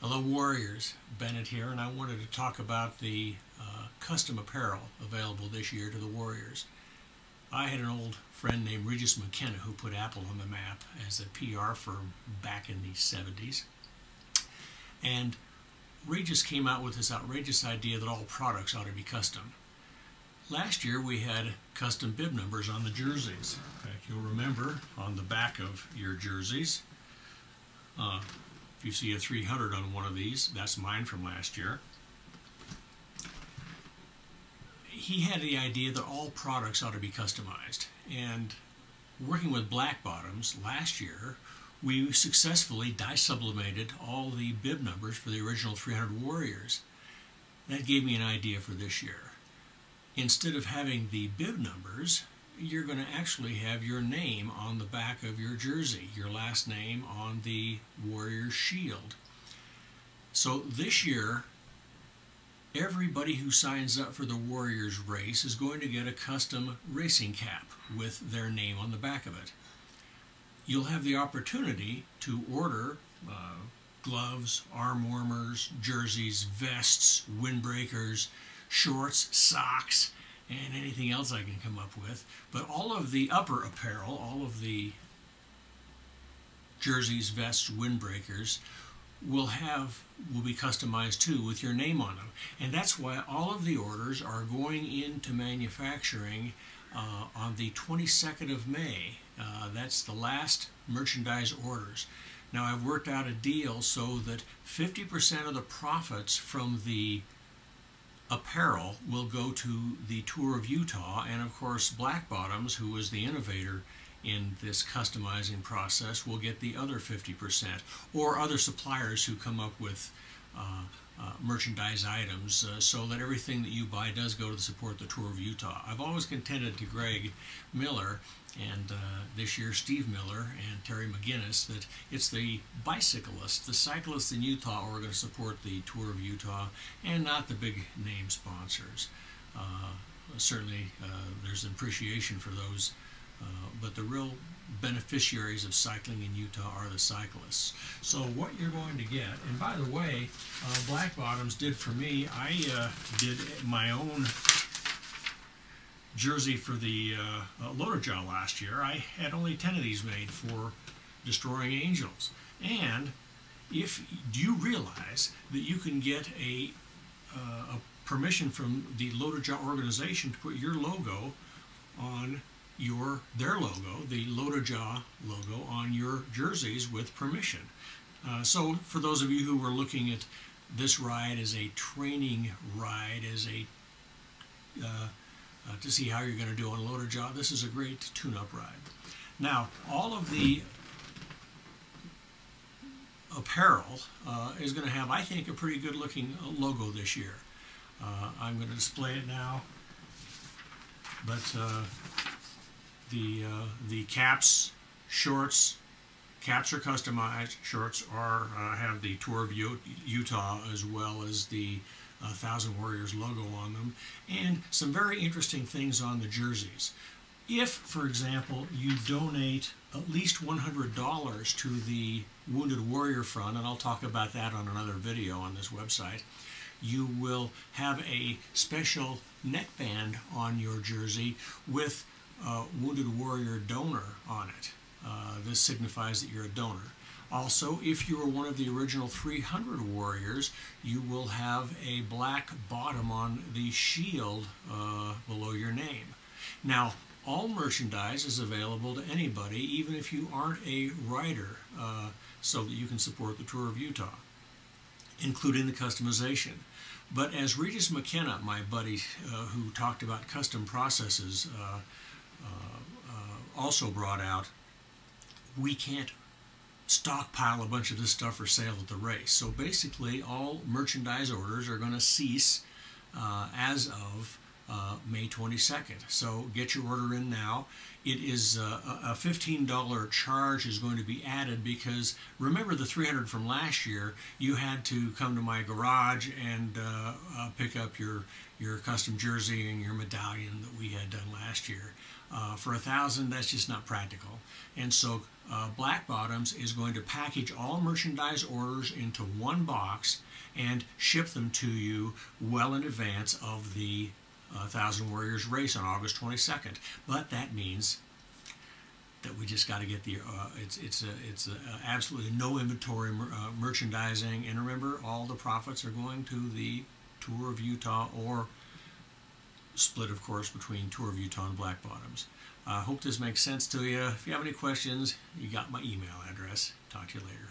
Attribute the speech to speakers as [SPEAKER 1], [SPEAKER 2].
[SPEAKER 1] Hello Warriors, Bennett here, and I wanted to talk about the custom apparel available this year to the Warriors. I had an old friend named Regis McKenna who put Apple on the map as a PR firm back in the 70s. And Regis came out with this outrageous idea that all products ought to be custom. Last year we had custom bib numbers on the jerseys. If you'll remember, on the back of your jerseys, if you see a 300 on one of these, that's mine from last year. He had the idea that all products ought to be customized, and working with Black Bottoms last year, we successfully dye-sublimated all the bib numbers for the original 300 Warriors. That gave me an idea for this year. Instead of having the bib numbers, you're going to actually have your name on the back of your jersey, your last name on the Warrior's shield. So this year, everybody who signs up for the Warriors race is going to get a custom racing cap with their name on the back of it. You'll have the opportunity to order gloves, arm warmers, jerseys, vests, windbreakers, shorts, socks, and anything else I can come up with. But all of the upper apparel, all of the jerseys, vests, windbreakers will be customized too with your name on them. And that's why all of the orders are going into manufacturing on the 22nd of May. That's the last merchandise orders. Now I've worked out a deal so that 50% of the profits from the apparel will go to the Tour of Utah, and of course Black Bottoms, who was the innovator in this customizing process, will get the other 50%, or other suppliers who come up with merchandise items, so that everything that you buy does go to support the Tour of Utah. I've always contended to Greg Miller and this year Steve Miller and Terry McGinnis that it's the bicyclists, the cyclists in Utah, who are going to support the Tour of Utah, and not the big name sponsors. Certainly there's an appreciation for those, but the real beneficiaries of cycling in Utah are the cyclists. So what you're going to get, and by the way, Black Bottoms did for me, I did my own jersey for the Loader Jaw last year. I had only 10 of these made for Destroying Angels. And do you realize that you can get a permission from the Loader Jaw organization to put your logo on their logo, the Loader Jaw logo, on your jerseys with permission. So for those of you who were looking at this ride as a training ride, as a to see how you're going to do on Loader Jaw, this is a great tune-up ride. Now, all of the apparel is going to have, I think, a pretty good-looking logo this year. I'm going to display it now, but the caps, shorts, caps are customized. Shorts have the Tour of Utah as well as the 1,000 Warriors logo on them, and some very interesting things on the jerseys. If, for example, you donate at least $100 to the Wounded Warrior Fund, and I'll talk about that on another video on this website, you will have a special neckband on your jersey with Wounded Warrior Donor on it. This signifies that you're a donor. Also, if you were one of the original 300 Warriors, you will have a black bottom on the shield below your name. Now, all merchandise is available to anybody, even if you aren't a rider, so that you can support the Tour of Utah, including the customization. But as Regis McKenna, my buddy who talked about custom processes, also brought out, we can't stockpile a bunch of this stuff for sale at the race. So basically all merchandise orders are going to cease as of May 22nd. So get your order in now. It is a $15 charge is going to be added because remember the 300 from last year, you had to come to my garage and pick up your custom jersey and your medallion that we had done last year. For $1,000, that's just not practical. And so Black Bottoms is going to package all merchandise orders into one box and ship them to you well in advance of the Thousand Warriors race on August 22nd. But that means that we just got to get the it's absolutely no inventory merchandising, and remember, all the profits are going to the Tour of Utah, or split, of course, between Tour of Utah and Black Bottoms. I hope this makes sense to you. If you have any questions, you got my email address. Talk to you later.